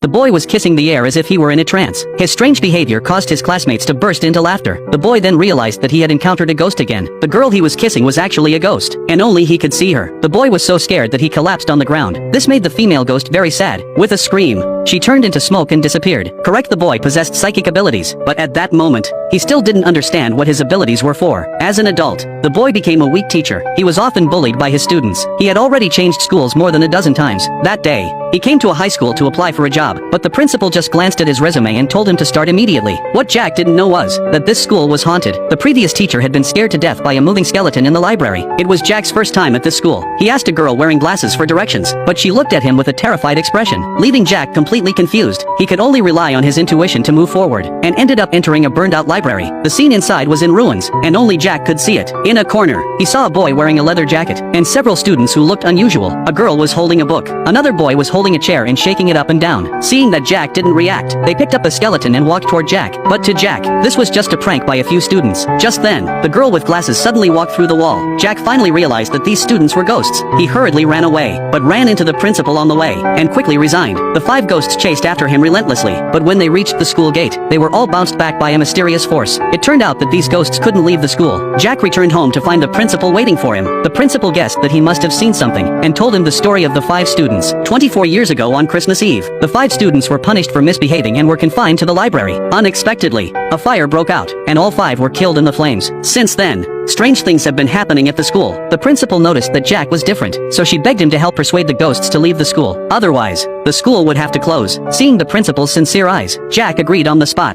The boy was kissing the air as if he were in a trance. His strange behavior caused his classmates to burst into laughter. The boy then realized that he had encountered a ghost again. The girl he was kissing was actually a ghost, and only he could see her. The boy was so scared that he collapsed on the ground. This made the female ghost very sad. With a scream, she turned into smoke and disappeared. Correct, the boy possessed psychic abilities, but at that moment, he still didn't understand what his abilities were for. As an adult, the boy became a weak teacher. He was often bullied by his students. He had already changed schools more than a dozen times. That day, he came to a high school to apply for a job, but the principal just glanced at his resume and told him to start immediately. What Jack didn't know was that this school was haunted. The previous teacher had been scared to death by a moving skeleton in the library. It was Jack's first time at this school. He asked a girl wearing glasses for directions, but she looked at him with a terrified expression, leaving Jack completely confused. He could only rely on his intuition to move forward, and ended up entering a burned-out library. The scene inside was in ruins, and only Jack could see it. In a corner, he saw a boy wearing a leather jacket, and several students who looked unusual. A girl was holding a book. Another boy was holding a chair and shaking it up and down. Seeing that Jack didn't react, they picked up a skeleton and walked toward Jack. But to Jack, this was just a prank by a few students. Just then, the girl with glasses suddenly walked through the wall. Jack finally realized that these students were ghosts. He hurriedly ran away, but ran into the principal on the way, and quickly resigned. The 5 ghosts chased after him relentlessly, but when they reached the school gate, they were all bounced back by a mysterious force. It turned out that these ghosts couldn't leave the school. Jack returned home to find the principal waiting for him. The principal guessed that he must have seen something, and told him the story of the 5 students. 24 years ago on Christmas Eve, the 5 students were punished for misbehaving and were confined to the library. Unexpectedly, a fire broke out, and all 5 were killed in the flames. Since then, strange things have been happening at the school. The principal noticed that Jack was different, so she begged him to help persuade the ghosts to leave the school. Otherwise, the school would have to close. Seeing the principal's sincere eyes, Jack agreed on the spot.